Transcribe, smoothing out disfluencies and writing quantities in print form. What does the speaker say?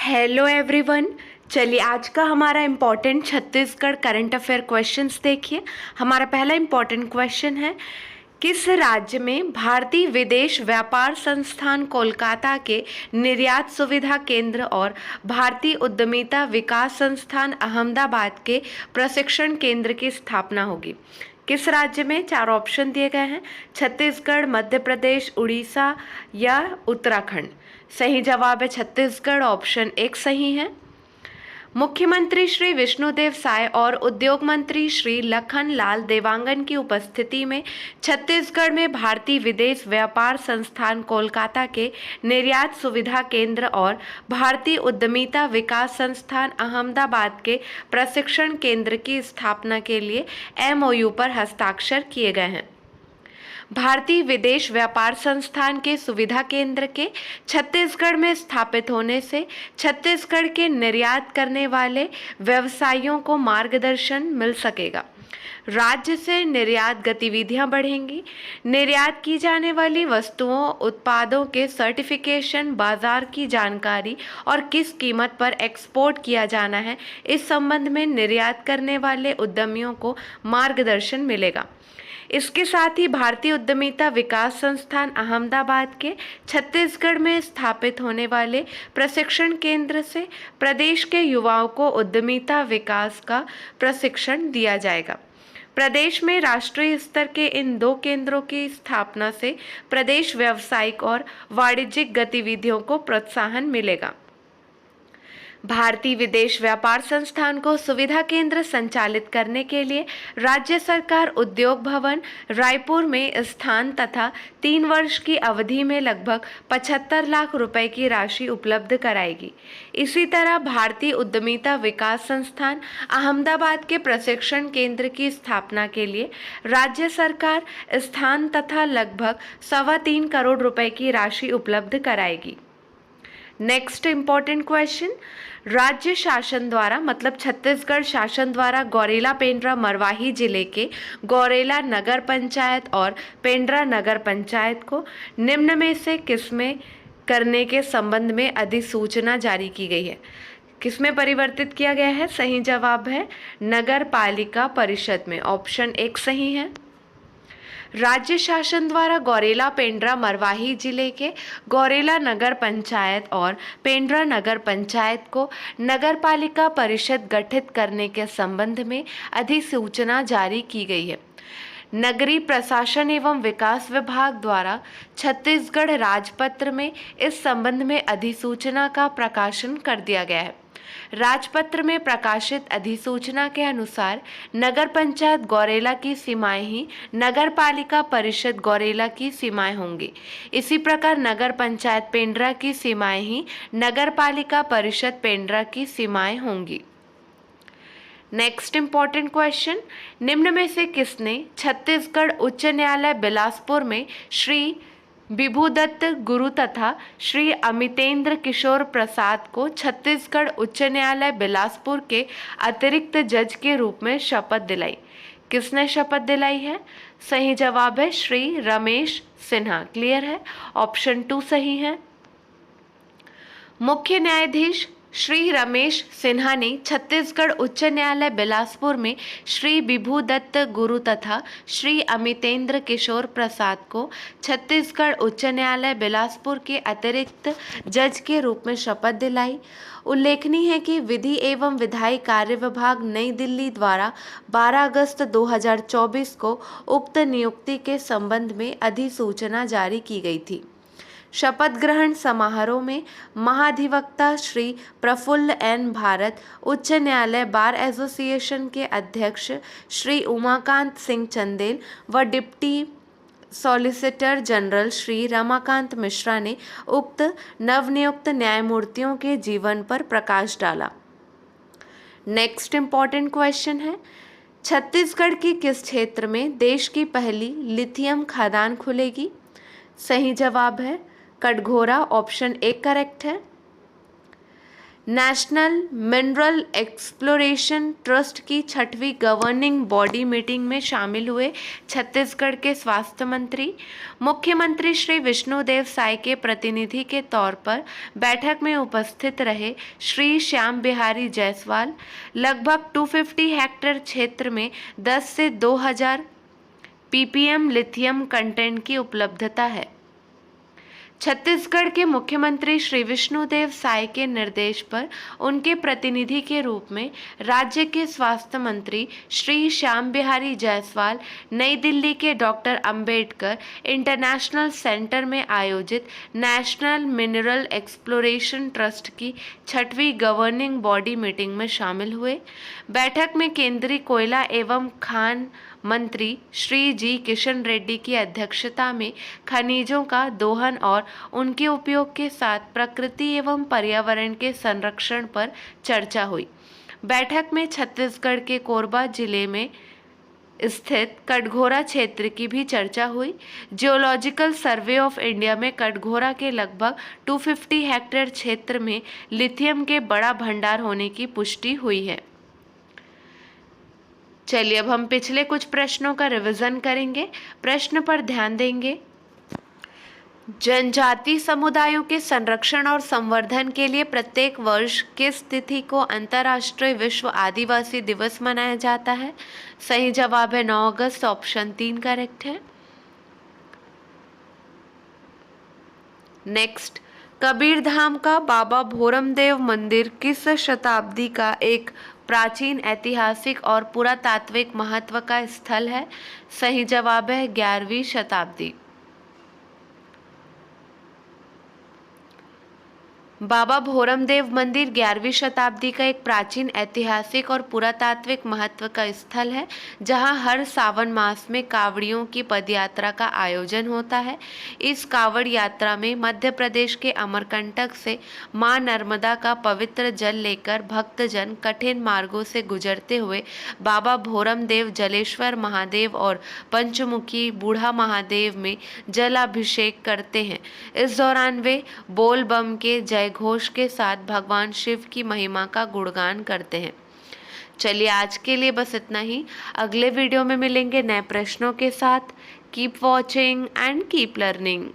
Hello everyone. चलिए आज का हमारा important Chhattisgarh current affair questions देखिए। हमारा पहला इम्पोर्टेंट क्वेश्चन है, किस राज्य में भारतीय विदेश व्यापार संस्थान कोलकाता के निर्यात सुविधा केंद्र और भारतीय उद्यमिता विकास संस्थान अहमदाबाद के प्रशिक्षण केंद्र की स्थापना होगी? किस राज्य में? चार ऑप्शन दिए गए हैं, छत्तीसगढ़, मध्य प्रदेश, उड़ीसा या उत्तराखंड। सही जवाब है छत्तीसगढ़, ऑप्शन एक सही है। मुख्यमंत्री श्री विष्णुदेव साय और उद्योग मंत्री श्री लखन लाल देवांगन की उपस्थिति में छत्तीसगढ़ में भारतीय विदेश व्यापार संस्थान कोलकाता के निर्यात सुविधा केंद्र और भारतीय उद्यमिता विकास संस्थान अहमदाबाद के प्रशिक्षण केंद्र की स्थापना के लिए MOU पर हस्ताक्षर किए गए हैं। भारतीय विदेश व्यापार संस्थान के सुविधा केंद्र के छत्तीसगढ़ में स्थापित होने से छत्तीसगढ़ के निर्यात करने वाले व्यवसायियों को मार्गदर्शन मिल सकेगा। राज्य से निर्यात गतिविधियां बढ़ेंगी। निर्यात की जाने वाली वस्तुओं उत्पादों के सर्टिफिकेशन, बाजार की जानकारी और किस कीमत पर एक्सपोर्ट किया जाना है, इस संबंध में निर्यात करने वाले उद्यमियों को मार्गदर्शन मिलेगा। इसके साथ ही भारतीय उद्यमिता विकास संस्थान अहमदाबाद के छत्तीसगढ़ में स्थापित होने वाले प्रशिक्षण केंद्र से प्रदेश के युवाओं को उद्यमिता विकास का प्रशिक्षण दिया जाएगा। प्रदेश में राष्ट्रीय स्तर के इन दो केंद्रों की स्थापना से प्रदेश व्यावसायिक और वाणिज्यिक गतिविधियों को प्रोत्साहन मिलेगा। भारतीय विदेश व्यापार संस्थान को सुविधा केंद्र संचालित करने के लिए राज्य सरकार उद्योग भवन रायपुर में स्थान तथा 3 वर्ष की अवधि में लगभग 75 लाख रुपए की राशि उपलब्ध कराएगी। इसी तरह भारतीय उद्यमिता विकास संस्थान अहमदाबाद के प्रशिक्षण केंद्र की स्थापना के लिए राज्य सरकार स्थान तथा लगभग 3.25 करोड़ रुपए की राशि उपलब्ध कराएगी। नेक्स्ट इंपॉर्टेंट क्वेश्चन, राज्य शासन द्वारा मतलब छत्तीसगढ़ शासन द्वारा गौरेला पेंड्रा मरवाही जिले के गौरेला नगर पंचायत और पेंड्रा नगर पंचायत को निम्न में से किसमें करने के संबंध में अधिसूचना जारी की गई है? किसमें परिवर्तित किया गया है? सही जवाब है नगर पालिका परिषद में, ऑप्शन एक सही है। राज्य शासन द्वारा गौरेला पेंड्रा मरवाही जिले के गौरेला नगर पंचायत और पेंड्रा नगर पंचायत को नगर पालिका परिषद गठित करने के संबंध में अधिसूचना जारी की गई है। नगरीय प्रशासन एवं विकास विभाग द्वारा छत्तीसगढ़ राजपत्र में इस संबंध में अधिसूचना का प्रकाशन कर दिया गया है। राजपत्र में प्रकाशित अधिसूचना के अनुसार नगर पंचायत गौरेला की सीमाएं ही नगर पालिका परिषद गौरेला की सीमाएं होंगी। इसी प्रकार नगर पंचायत पेंड्रा की सीमाएं ही नगर पालिका परिषद पेंड्रा की सीमाएं होंगी। नेक्स्ट इंपॉर्टेंट क्वेश्चन, निम्न में से किसने छत्तीसगढ़ उच्च न्यायालय बिलासपुर में श्री विभुदत्त गुरु तथा श्री अमितेंद्र किशोर प्रसाद को छत्तीसगढ़ उच्च न्यायालय बिलासपुर के अतिरिक्त जज के रूप में शपथ दिलाई? किसने शपथ दिलाई है? सही जवाब है श्री रमेश सिन्हा। क्लियर है, ऑप्शन 2 सही है। मुख्य न्यायाधीश श्री रमेश सिन्हा ने छत्तीसगढ़ उच्च न्यायालय बिलासपुर में श्री विभुदत्त गुरु तथा श्री अमितेंद्र किशोर प्रसाद को छत्तीसगढ़ उच्च न्यायालय बिलासपुर के अतिरिक्त जज के रूप में शपथ दिलाई। उल्लेखनीय है कि विधि एवं विधायी कार्य विभाग नई दिल्ली द्वारा 12 अगस्त 2024 को उक्त नियुक्ति के संबंध में अधिसूचना जारी की गई थी। शपथ ग्रहण समारोह में महाधिवक्ता श्री प्रफुल्ल एन भारत, उच्च न्यायालय बार एसोसिएशन के अध्यक्ष श्री उमाकांत सिंह चंदेल व deputy solicitor general Shri Ramakant Mishra ने उक्त नवनियुक्त न्यायमूर्तियों के जीवन पर प्रकाश डाला। नेक्स्ट इंपॉर्टेंट क्वेश्चन है, छत्तीसगढ़ के किस क्षेत्र में देश की पहली लिथियम खदान खुलेगी? सही जवाब है कटघोरा, ऑप्शन 1 करेक्ट है। नेशनल मिनरल एक्सप्लोरेशन ट्रस्ट की 6वीं गवर्निंग बॉडी मीटिंग में शामिल हुए छत्तीसगढ़ के स्वास्थ्य मंत्री। मुख्यमंत्री श्री विष्णुदेव साय के प्रतिनिधि के तौर पर बैठक में उपस्थित रहे श्री श्याम बिहारी जायसवाल। लगभग 250 हेक्टेयर क्षेत्र में 10 से 2000 ppm लिथियम कंटेंट की उपलब्धता है। छत्तीसगढ़ के मुख्यमंत्री श्री विष्णुदेव साय के निर्देश पर उनके प्रतिनिधि के रूप में राज्य के स्वास्थ्य मंत्री श्री श्याम बिहारी जायसवाल नई दिल्ली के डॉक्टर अंबेडकर इंटरनेशनल सेंटर में आयोजित नेशनल मिनरल एक्सप्लोरेशन ट्रस्ट की 6वीं गवर्निंग बॉडी मीटिंग में शामिल हुए। बैठक में केंद्रीय कोयला एवं खान मंत्री श्री जी किशन रेड्डी की अध्यक्षता में खनिजों का दोहन और उनके उपयोग के साथ प्रकृति एवं पर्यावरण के संरक्षण पर चर्चा हुई। बैठक में छत्तीसगढ़ के कोरबा जिले में स्थित कटघोरा क्षेत्र की भी चर्चा हुई। जियोलॉजिकल सर्वे ऑफ इंडिया में कटघोरा के लगभग 250 हेक्टेयर क्षेत्र में लिथियम के बड़ा भंडार होने की पुष्टि हुई है। चलिए अब हम पिछले कुछ प्रश्नों का रिवीजन करेंगे। प्रश्न पर ध्यान देंगे। जनजाति समुदायों के संरक्षण और संवर्धन के लिए प्रत्येक वर्ष किस तिथि को अंतर्राष्ट्रीय विश्व आदिवासी दिवस मनाया जाता है? सही जवाब है 9 अगस्त, ऑप्शन 3 करेक्ट है। नेक्स्ट, कबीरधाम का बाबा भोरमदेव मंदिर किस शताब्दी का एक प्राचीन ऐतिहासिक और पुरातात्विक महत्व का स्थल है? सही जवाब है 11वीं शताब्दी। बाबा भोरमदेव मंदिर 11वीं शताब्दी का एक प्राचीन ऐतिहासिक और पुरातात्विक महत्व का स्थल है, जहां हर सावन मास में कावड़ियों की पदयात्रा का आयोजन होता है। इस कावड़ यात्रा में मध्य प्रदेश के अमरकंटक से मां नर्मदा का पवित्र जल लेकर भक्तजन कठिन मार्गों से गुजरते हुए बाबा भोरमदेव, जलेश्वर महादेव और पंचमुखी बूढ़ा महादेव में जलाभिषेक करते हैं। इस दौरान वे बोल बम के जय घोष के साथ भगवान शिव की महिमा का गुणगान करते हैं। चलिए आज के लिए बस इतना ही। अगले वीडियो में मिलेंगे नए प्रश्नों के साथ। Keep watching and keep learning.